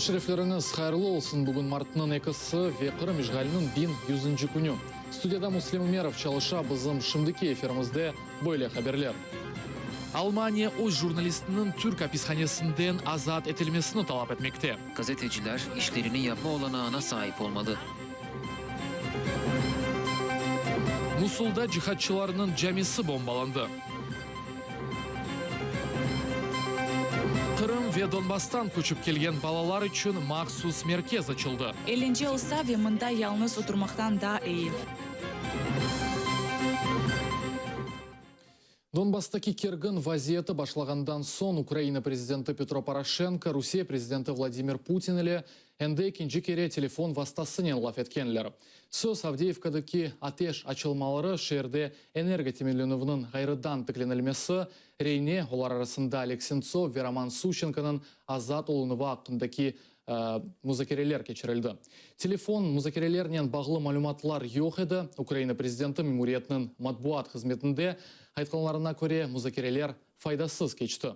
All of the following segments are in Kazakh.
шерефлеріңіз қайырлы олсын. Бүгін мартының екісі векірі межғалінің бин 100-ші күні. Студияда Муслим Умеров чалыша бізім шымдыке эфирімізде бөйле хаберлер. Almanya o'z jurnalistinin Türk hapishanesinden azat edilmesini talep etmekte. Gazeteciler işlerini yapma olanağına sahip olmalı. Musul'da cihatçılarının camisi bombalandı. Kırım ve Donbas'tan koçup gelgen balalar için maxsus merkez açıldı. 50 olsa ve mında yalnız oturmaktan daha iyi. Донбасстаки кергін вазиеті башлағандан сон Украина президенті Петро Порошенко, Русия президенті Владимир Путин еле әнді екінші кере телефон вастасынен лаф еткенлер. Сөз Авдеевкадыки атеш ачылмалары шерде энерготемелленівінің ғайрыдан пікленілмесі рейне олар арасында Олег Сенцов, Вераман Сущенконың азат олыныва ақындaki музакерелер кечірілді. Телефон музакерелерінен бағылы малюматлар жоқ еді. Украина президенті мемориетінің матбуат қызметінде айтқанларына көре музакерелер файдасыз кечті.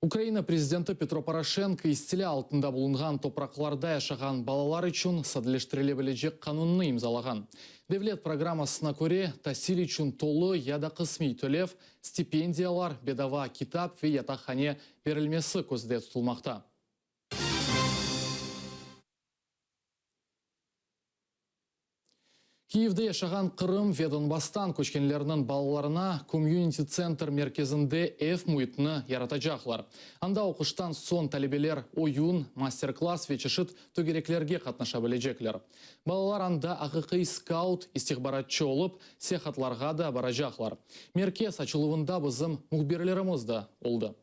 Украина президенті Петро Порошенко истиле алтында булынған топрақларда яшаған балалар үшін сәділештіріле білежек қанунны имзалаған. Девлет программасына көре тәсил үшін толы яда қысми төлев, стипендиялар, бедава китап ве ятақхане берілмесі көзде тұтылмақта. Киевде яшаған Қырым ве Донбастан көшкенлерінің балаларына комьюнити-центр мерkezінде F мұйтыны яратачақлар. Анда оқыштан сон талебелер ойын, мастер-класс ве чешіт төгереклерге қатнаша білежеклер. Балалар анда ақықи скаут, истихбаратчы олып, сехатларға да баражақлар. Меркез ачылуында бізім мұхберлерімізді олды.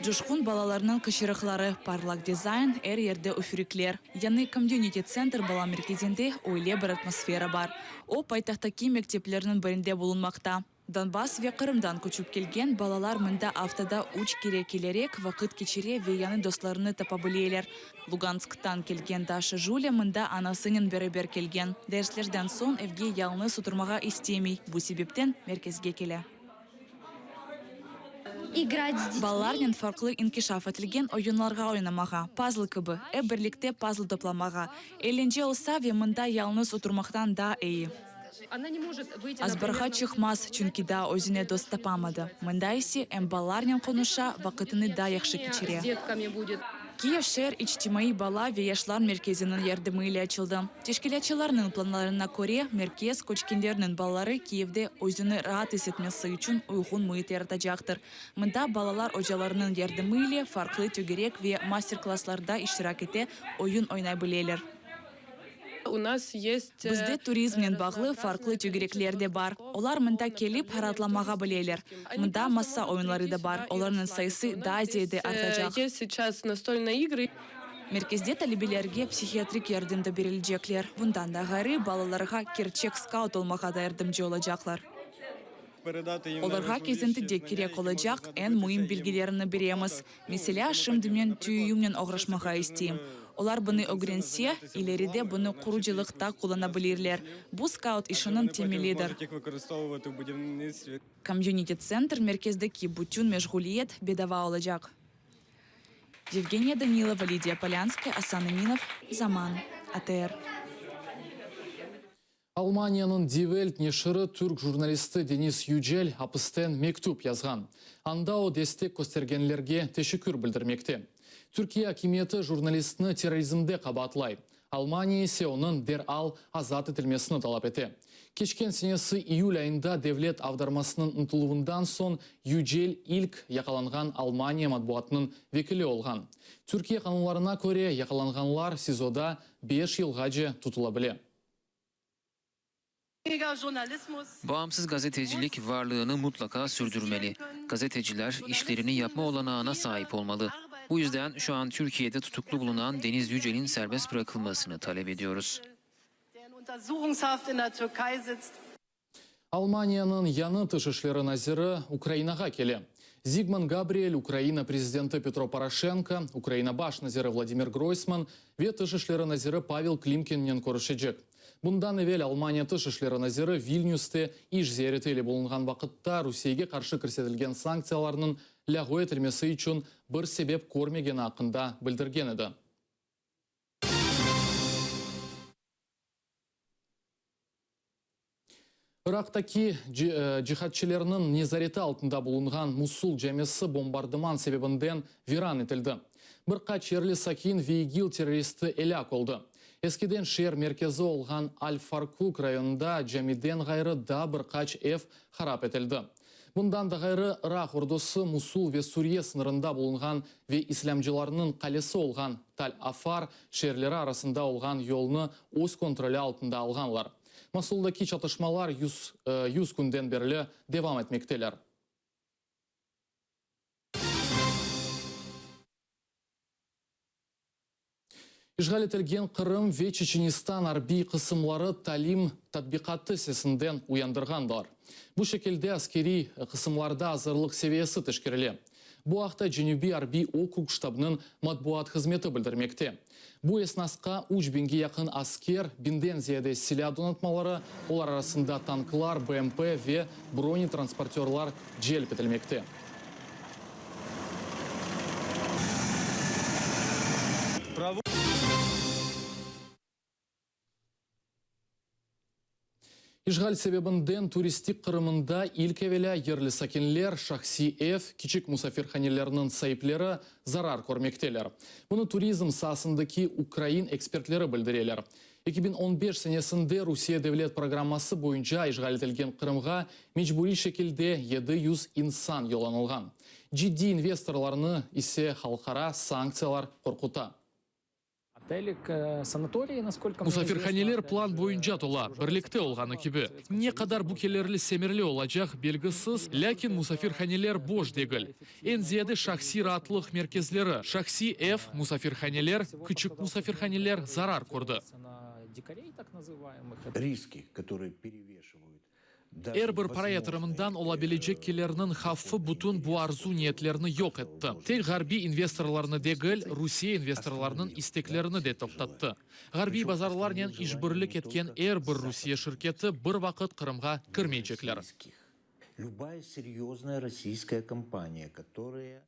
Жушқун балаларының кішіріқлары парлак дизайн әр ерде өфіреклер. Яны комьюнити-центр бала мерkezінде ойле бір атмосфера бар. О пайтақтаки мектеплерінің бірінде болынмақта. Донбасс ве Қырымдан көчіп келген балалар мында автода уч керекелерек вақыт кечере ве яны достарыны тапабылелер. Лугансктан келген Даша Жуля мында анасынын бәрібер келген. Дәрслерден сон евге ялныз отырмаға истемей. Бұ себептен мерkezге келе. Балаларнен фарклы инкишаф етілген ойынларға ойнамаға, пазл кыбы, бірлікте пазл топламаға. Эленже олса ве мында ялныз отырмақтан да әйі. Азбарға чықмас, чүнки да өзіне дос тапамады. Мында есе балаларнен қонуша вақытыны да яқшы кечере. Киев шер ичтимаи бала ве яшлар мерkezінің ярдымы иле açılды. Тешкелячыларның планларына көре меркез көчкендерінің балалары Киевде өзіні раhat есетмесі үшін ұйғын мұйыт яратачақтыр. Мында балалар ожаларының ярдымы иле фарклы төгерек ве мастер-классларда иштирак ете ойын ойнай білелер. Бізде туризмнен бағлы фарклы төгереклер де бар. Олар мында келіп харатламаға білелер. Мында масса ойынлары да бар. Оларның сайысы да Азияде артачақ. Мерkezде талебелерге психиатрик ярдымда берілжеклер. Бұндан да ғары балаларға керчек скаут олмаға да ярдымжы олачақлар. Оларға кезінді керек олачақ ән мұйым білгелеріні береміз. Меселе шымдымен түйімнен оғрашмаға істейім. Олар бұны өгренсе, илеріде бұны құруджилықта қолана білерлер. Бұл скаут ішінің темеледір. Комьюнити-центр мерkezдeki бүтін межгулиет бедава олacak. Евгения Данилова, Лидия Полянская, Асан Аминов, Заман, АТР. Алманияның Дивельт нешірі түрк журналисті Денис Юджел апыстен мектуп язған. Анда о дестек көстергенлерге тешікүр білдірмекте. Түркия акиметі журналистіні терроризмде қабатлай. Алмания есе оның дер-ал азат етілмесіні талап ете. Кечкен сенесі июль айында девлет авдармасының ұнтылуындан сон Юджел илк яқаланған Алмания матбуатының векілі олған. Түркия қануларына көре яқаланғанлар СИЗОда 5 yılға же тұтыла біле. Bağımsız gazetecilik varlığını mutlaka sürdürmeli. Gazeteciler işlerini yapma olanağına sahip olmalı. Bu yüzden şu an Türkiye'de tutuklu bulunan Deniz Yücel'in serbest bırakılmasını talep ediyoruz. Almanya'nın yanı tışışları naziri Ukraynaga kelе. Зигман Габриэль, Украина президенті Петро Порошенко, Украина баш назиры Владимир Гройсман, ве тышышлері назиры Павел Климкиннен көрішечек. Bundan evvel Almanya Тыш ишлери назиры Вильнюсте иш зияраты болынған вақытта Русияге қаршы кірсетілген санкцияларының ләғу етілмесі үшін бір себеп көрмеген ақында білдірген еді. Ирактаки джихадчыларының незареті алтында болынған Мусул жәмесі бомбардыман себебінден виран етілді. Бір қач ерлі сакин Вейгил террористі әләк олды. Ескіден шер меркезі олған Аль-Фаркук районында жәмиден ғайры да бір қач F харап етілді. Бұндан да ғайры Ирақ ордосы Мусул ве Сурия сынырында болынған ве ислямчыларының қалесі олған Таль-Афар шерлері арасында олған yolны өз контролі алтында алғанлар. Масулдаки чатышмалар 100 күнден берлі девам етмектелер. Ишғал етілген Қырым ве Чеченистан арби қысымлары талим татбиқаты сесінден уяндырғандар. Бұл шекелде аскери қысымларда азырлық севиясы тішкерілі. Бұл ақта Женюби арби округ штабының матбуат қызметі білдірмекте. Бұл еснасқа 3000-ге яқын аскер бинден зияде силе донатмалары, олар арасында танкылар, БМП ве бронетранспортерлар желіп етілмекте. Ишғал себебінден туристик қырымында илкевелі ерлі сакинлер, шахси F, кичік мусафирханелерінің сайыплері зарар көрмектелер. Бұны туризм сасындaki Украин экспертлері білдірелер. 2015 сенесінде Русия девлет программасы бойынша ишғал етілген Қырымға мечбури шекілде 700 инсан йоланылған. Жидди инвесторларыны исе халқара санкциялар қорқута. Мусафирханелер план бойынша тола, бірлікте олғаны кебі. Не қадар бүкелерлі семерлі олачақ белгісіз, ләкин мусафирханелер бош дегіл. Ен зияды шахси ратлық меркезлері, шахси F мусафирханелер, күчік мусафирханелер зарар көрді. Риски, которые перевешивают. Әрбір параятырымындан олабележек келерінің хаффы бұтын бұ арзу ниетлеріні йоқ етті. Тек ғарби инвесторларыны дегіл, Русия инвесторларының истеклеріні де тоқтатты. Ғарби базарларнен ишбірлік еткен әрбір Русия шirketi бір вақыт Қырымға кірмейчеклер. Любая серьезная российская компания, которая...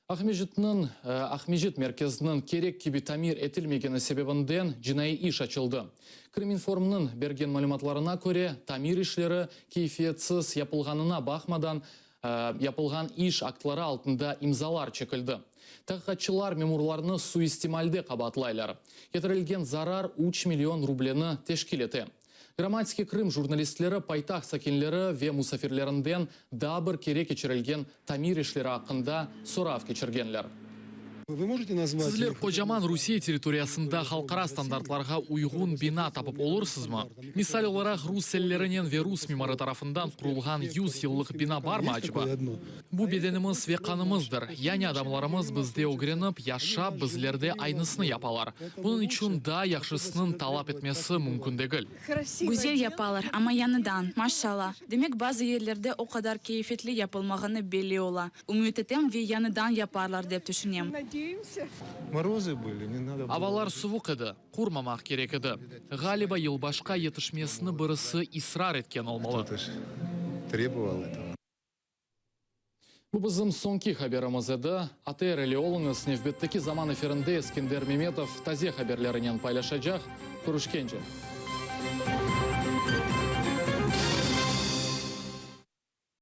Ахмежит мерkezінің керек кебі тамир етілмегені себебінден жинайы иш açılды. Криминформның берген мәліматларына көре, тамир ишлері кейфиетсіз япылғанына бақмадан япылған иш актылары алтында имзалар чекілді. Таққатшылар мемурларыны суистимальде қабатлайлар. Кетірілген зарар 3 миллион рублені тешкілеті. Грамматики Крым журналистлері пайтақ сакинлері ве мусафирлерінден дабыр керек кечірілген тамир ишлері ақында сұрав кечіргенлер. Вы можете назвать... Сізлер қожаман Русия территориясында халқара стандартларға уйғун бина тапып олырсыз ма? Мисал оларақ рус селлерінен ве рус мемары тарафындан құрылған 100 еллық бина бар ма ачба? Бұ беденіміз ве қанымыздыр. Яни адамларымыз бізде огреніп, яша біздерде айнысыны япалар. Бұның үшін да яқшысының талап етмесі мүмкін дегіл. Güzel yapalар, ama yanıdan, maşallah. Demek bazı yerlerde o kadar keyifli yapılmağını belli ola. Ümit etem ve yanıdan yaparlar деп düşünüyorum. Морозы были, не надо было. Авалар суық еді, құрмамақ керек еді. Ғалиба елбашқа етішмесіні бірісі исрар еткен олмалы. Кто-то ж требовал этого. Бұл бізім соңки хаберіміз еді. АТР әлі олыңыз невбеттікі заман эфирінде Ескендер Меметов тазе хаберлерінен пайлашачақ. Көрішкенже.